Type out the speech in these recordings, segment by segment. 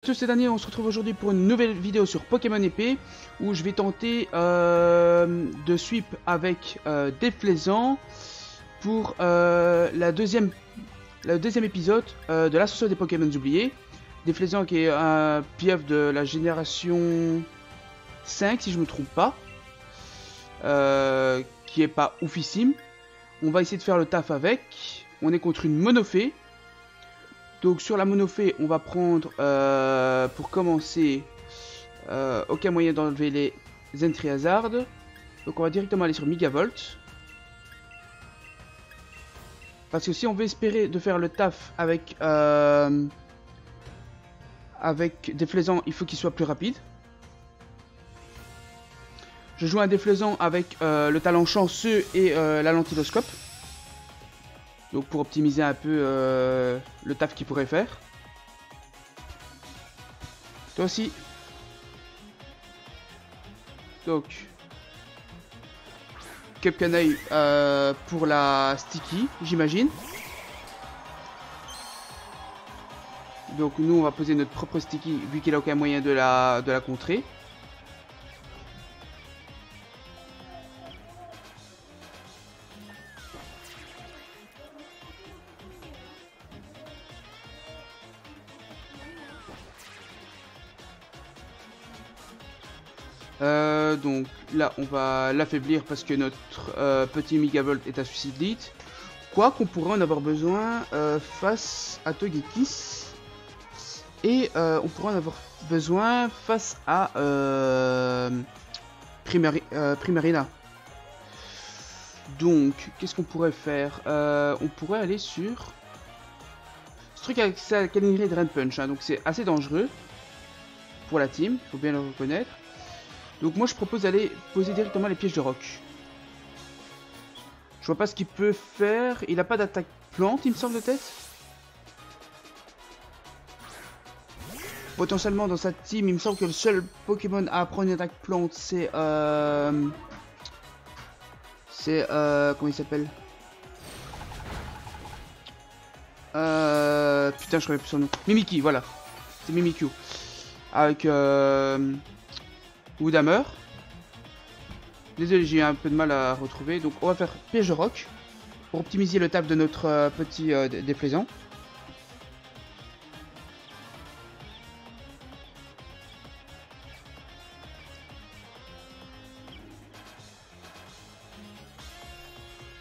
Tous ces derniers, on se retrouve aujourd'hui pour une nouvelle vidéo sur Pokémon épée où je vais tenter de sweep avec Déflaisant pour le deuxième épisode de l'ascension des Pokémon oubliés. Déflaisant qui est un pieuvre de la génération 5 si je me trompe pas, qui est pas oufissime. On va essayer de faire le taf avec. On est contre une Monofée. Donc sur la Monofée, on va prendre, pour commencer, aucun moyen d'enlever les Entry Hazard. Donc on va directement aller sur Megavolt. Parce que si on veut espérer de faire le taf avec Déflaisant, il faut qu'il soit plus rapide. Je joue un Déflaisant avec le talent chanceux et la lentilloscope. Donc pour optimiser un peu le taf qu'il pourrait faire. Toi aussi. Donc. Cup Canaille pour la Sticky, j'imagine. Donc nous on va poser notre propre Sticky vu qu'il a aucun moyen de la contrer. Donc là on va l'affaiblir parce que notre petit Megavolt est à Suicide Lead. Quoi qu'on pourrait en avoir besoin face à Togekiss. Et on pourrait en avoir besoin face à Primarina. Donc qu'est-ce qu'on pourrait faire? On pourrait aller sur ce truc avec sa caninerie Drain Punch, hein, donc c'est assez dangereux pour la team, faut bien le reconnaître. Donc moi je propose d'aller poser directement les pièges de roc. Je vois pas ce qu'il peut faire. Il a pas d'attaque plante il me semble de tête. Potentiellement dans sa team il me semble que le seul Pokémon à apprendre une attaque plante c'est comment il s'appelle, putain je connais plus son nom. Mimikyu, voilà. C'est Mimikyu. Avec Woodhammer. Désolé, j'ai eu un peu de mal à retrouver. Donc on va faire piège de roc pour optimiser le taf de notre petit Déflaisant.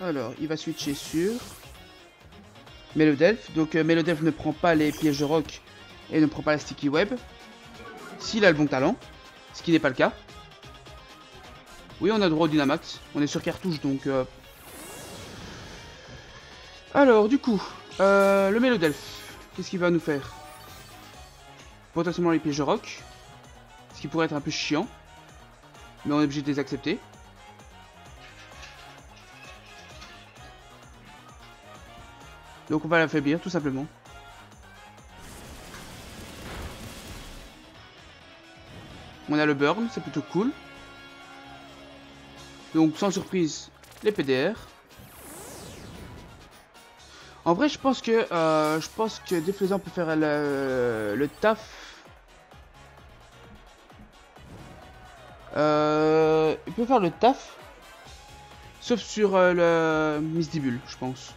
Alors, il va switcher sur Melodelph. Donc Melodelph ne prend pas les pièges de roc et ne prend pas la Sticky Web. S'il a le bon talent, ce qui n'est pas le cas. Oui, on a droit au Dynamax. On est sur cartouche, donc... Alors, du coup, le Melodelph, qu'est-ce qu'il va nous faire? Potentiellement les pièges de roc. Ce qui pourrait être un peu chiant. Mais on est obligé de les accepter. Donc on va l'affaiblir, tout simplement. On a le burn, c'est plutôt cool. Donc sans surprise, les PDR. En vrai, je pense que Déflaisant peut faire le taf. Il peut faire le taf. Sauf sur le Misdibule, je pense.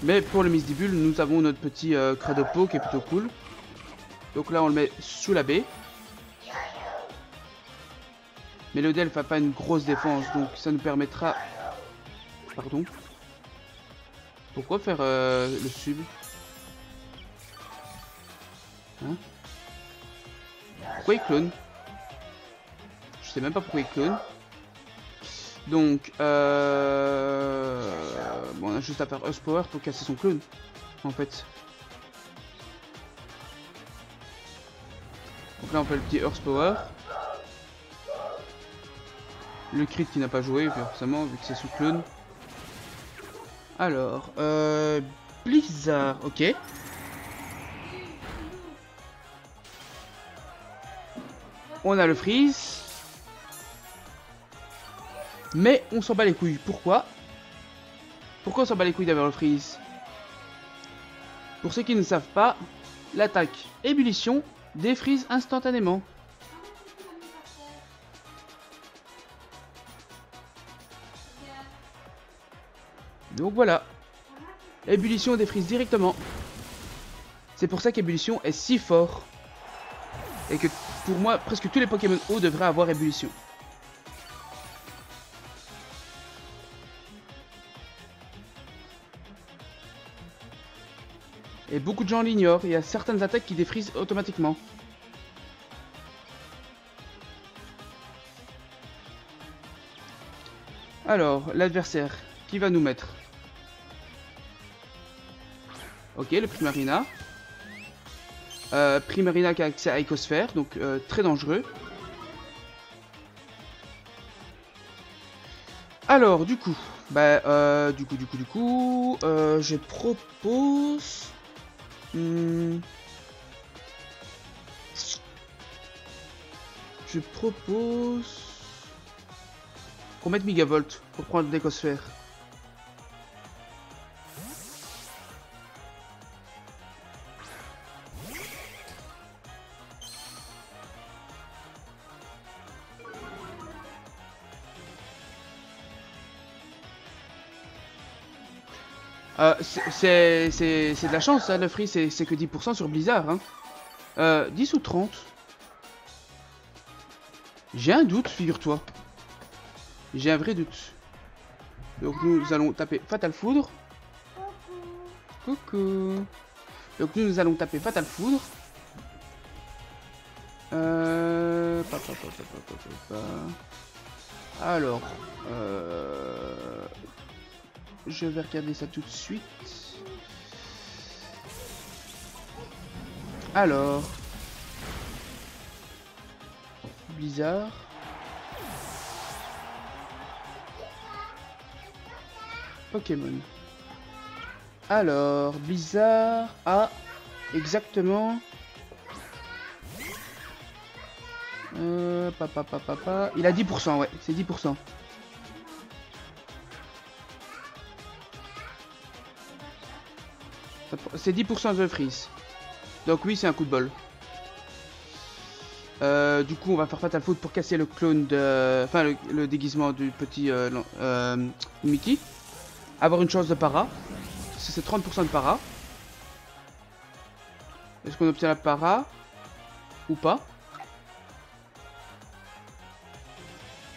Mais pour le Misdibule, nous avons notre petit Cradopo qui est plutôt cool. Donc là, on le met sous la baie. Mais le Delph n'a pas une grosse défense, donc ça nous permettra... Pardon. Pourquoi faire le sub? Hein? Pourquoi il clone? Je sais même pas pourquoi il clone. Donc, bon, on a juste à faire Earth Power pour casser son clone, en fait. Donc là, on fait le petit Earth Power. Le crit qui n'a pas joué, forcément, vu que c'est sous clone. Alors, Blizzard, ok. On a le freeze. Mais on s'en bat les couilles. Pourquoi? Pourquoi on s'en bat les couilles d'avoir le freeze? Pour ceux qui ne savent pas, l'attaque ébullition défreeze instantanément. Donc voilà. Ébullition défreeze directement. C'est pour ça qu'ébullition est si fort. Et que pour moi, presque tous les Pokémon eau devraient avoir ébullition. Et beaucoup de gens l'ignorent. Il y a certaines attaques qui défrisent automatiquement. Alors, l'adversaire, qui va nous mettre? Ok, le Primarina. Primarina qui a accès à Icosphère, donc très dangereux. Alors, du coup, je propose... Je propose qu'on mette Megavolt pour prendre l'Écosphère. C'est de la chance, hein, le free, c'est que 10% sur Blizzard. Hein. 10 ou 30? J'ai un doute, figure-toi. J'ai un vrai doute. Donc nous allons taper Fatal Foudre. Coucou. Donc nous allons taper Fatal Foudre. Alors, je vais regarder ça tout de suite. Alors, Blizzard. Pokémon. Alors, Blizzard a exactement... Il a 10%, ouais, c'est 10%. C'est 10% de freeze. Donc oui, c'est un coup de bol. Du coup, on va faire Fatal Foudre pour casser le clone de... Enfin, le déguisement du petit Mickey. Avoir une chance de para. C'est 30% de para. Est-ce qu'on obtient la para? Ou pas?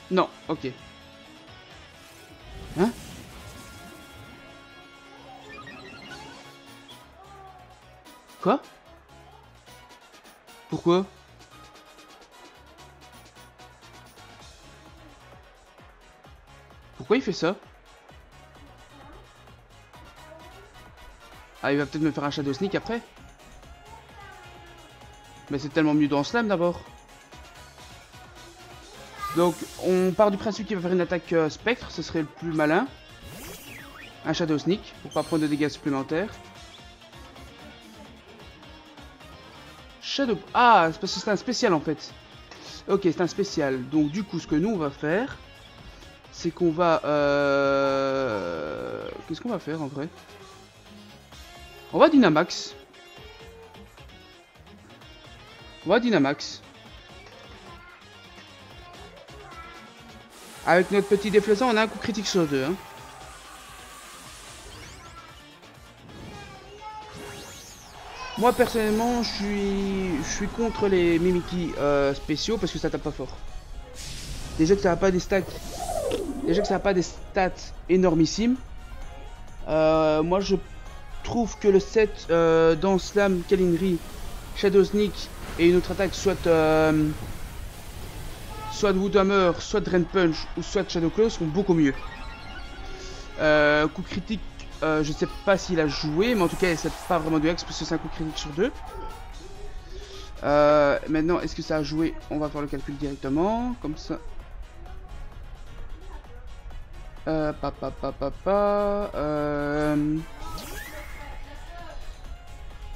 Non, ok. Hein? Quoi? Pourquoi? Pourquoi il fait ça? Ah, il va peut-être me faire un Shadow Sneak après. Mais c'est tellement mieux dans Slam d'abord. Donc, on part du principe qu'il va faire une attaque spectre, ce serait le plus malin. Un Shadow Sneak, pour pas prendre de dégâts supplémentaires. Shadow... Ah, c'est parce que c'est un spécial en fait. Ok, c'est un spécial. Donc du coup, ce que nous on va faire, c'est qu'on va... Qu'est-ce qu'on va faire en vrai? On va Dynamax. On va Dynamax. Avec notre petit déflaissant, on a un coup critique sur 2. Hein. Moi personnellement, je suis contre les Mimikyu spéciaux parce que ça tape pas fort. Déjà que ça n'a pas des stats, énormissimes. Moi je trouve que le set dans Slam, Kalinri, Shadow Sneak et une autre attaque, soit Woodhammer, soit Drain Punch ou soit Shadow Claw sont beaucoup mieux. Coup critique, je sais pas s'il a joué, mais en tout cas c'est pas vraiment du X parce que c'est un coup critique sur 2. Maintenant, est-ce que ça a joué? On va faire le calcul directement, comme ça.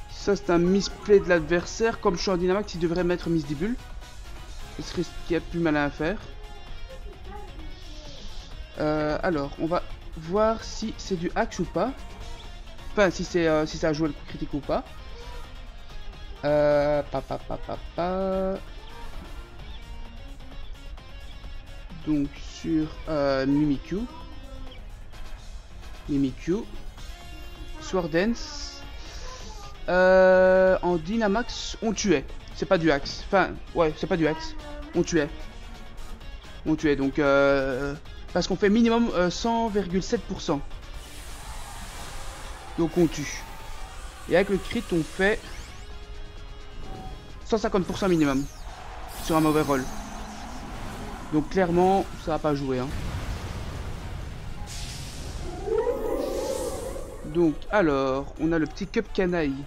Ça c'est un misplay de l'adversaire. Comme je suis en Dynamax, il devrait mettre Miss Dibule. Ce serait ce qu'il y a de plus malin à faire. Alors, on va voir si c'est du axe ou pas. Enfin, si c'est si ça a joué le coup critique ou pas. Donc sur Mimikyu. Sword Dance. En Dynamax, on tuait. C'est pas du axe. Enfin, ouais, c'est pas du axe. On tuait. Donc parce qu'on fait minimum 100,7%. Donc on tue. Et avec le crit, on fait 150% minimum sur un mauvais roll. Donc clairement, ça va pas jouer. Hein. Donc alors, on a le petit Cup Canaille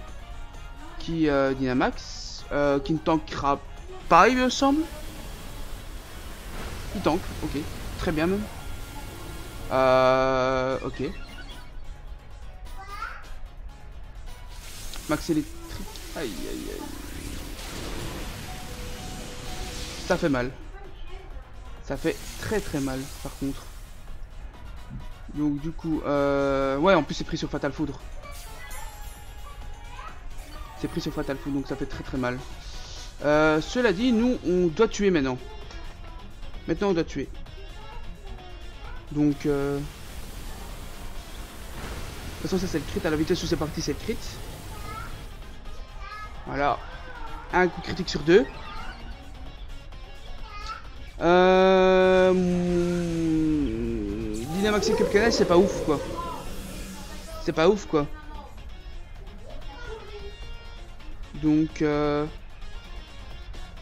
qui Dynamax, qui ne tankera pas, il me semble. Il tank, ok, très bien même. Ok. Max électrique, aïe aïe aïe. Ça fait mal. Ça fait très mal par contre. Donc du coup, ouais, en plus c'est pris sur Fatal Foudre. C'est pris sur Fatal Foudre, donc ça fait très mal. Cela dit, nous on doit tuer maintenant. Maintenant on doit tuer. Donc de toute façon ça c'est le crit, à la vitesse où c'est parti c'est le crit. Voilà. Un coup critique sur 2. Dynamax et Cup Canal, c'est pas ouf quoi. C'est pas ouf quoi. Donc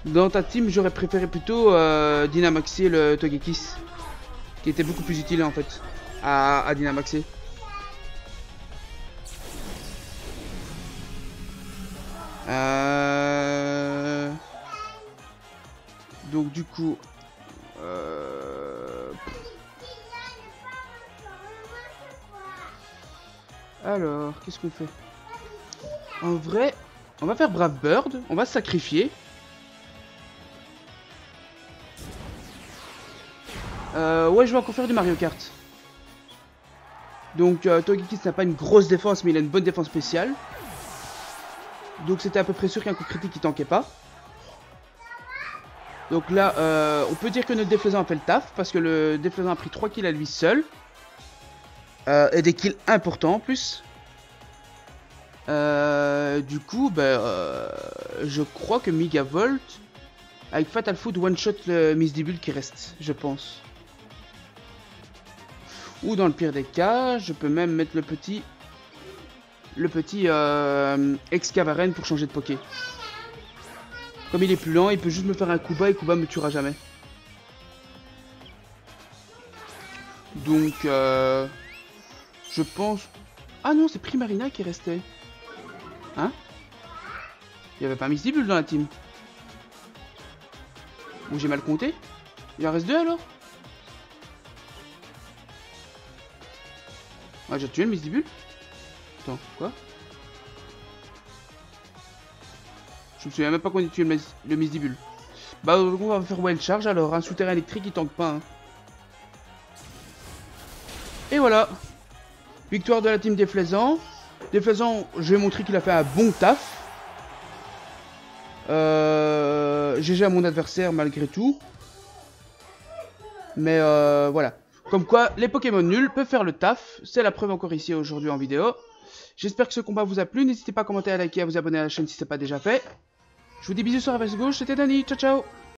dans ta team j'aurais préféré plutôt Dynamaxer le Togekiss, qui était beaucoup plus utile en fait à Dynamaxer. Donc du coup alors qu'est-ce qu'on fait? En vrai on va faire Brave Bird, on va se sacrifier. Ouais, je vais encore faire du Mario Kart. Donc Togekiss n'a pas une grosse défense, mais il a une bonne défense spéciale. Donc c'était à peu près sûr qu'un coup critique il tankait pas. Donc là, on peut dire que notre déflaisant a fait le taf, parce que le déflaisant a pris 3 kills à lui seul. Et des kills importants en plus. Du coup, je crois que Megavolt, avec Fatal Food, one-shot le Miss Dibule qui reste, je pense. Ou dans le pire des cas, je peux même mettre le petit Excavaren pour changer de Poké. Comme il est plus lent, il peut juste me faire un coup bas et coup bas me tuera jamais. Donc, je pense... Ah non, c'est Primarina qui restait. Hein? Il n'y avait pas Miss Dibule dans la team. Ou j'ai mal compté? Il en reste 2 alors? Ah, j'ai tué le Miss Dibule? Attends, quoi? Je me souviens même pas qu'on ait tué le Miss Dibule. Bah, on va faire Wild Charge alors, un souterrain électrique il tank pas. Hein. Et voilà. Victoire de la team Déflaisant. Déflaisant, je vais montrer qu'il a fait un bon taf. GG à mon adversaire malgré tout. Mais voilà. Comme quoi, les Pokémon nuls peuvent faire le taf. C'est la preuve encore ici aujourd'hui en vidéo. J'espère que ce combat vous a plu. N'hésitez pas à commenter, à liker, à vous abonner à la chaîne si ce n'est pas déjà fait. Je vous dis bisous sur la face gauche. C'était Danny. Ciao, ciao.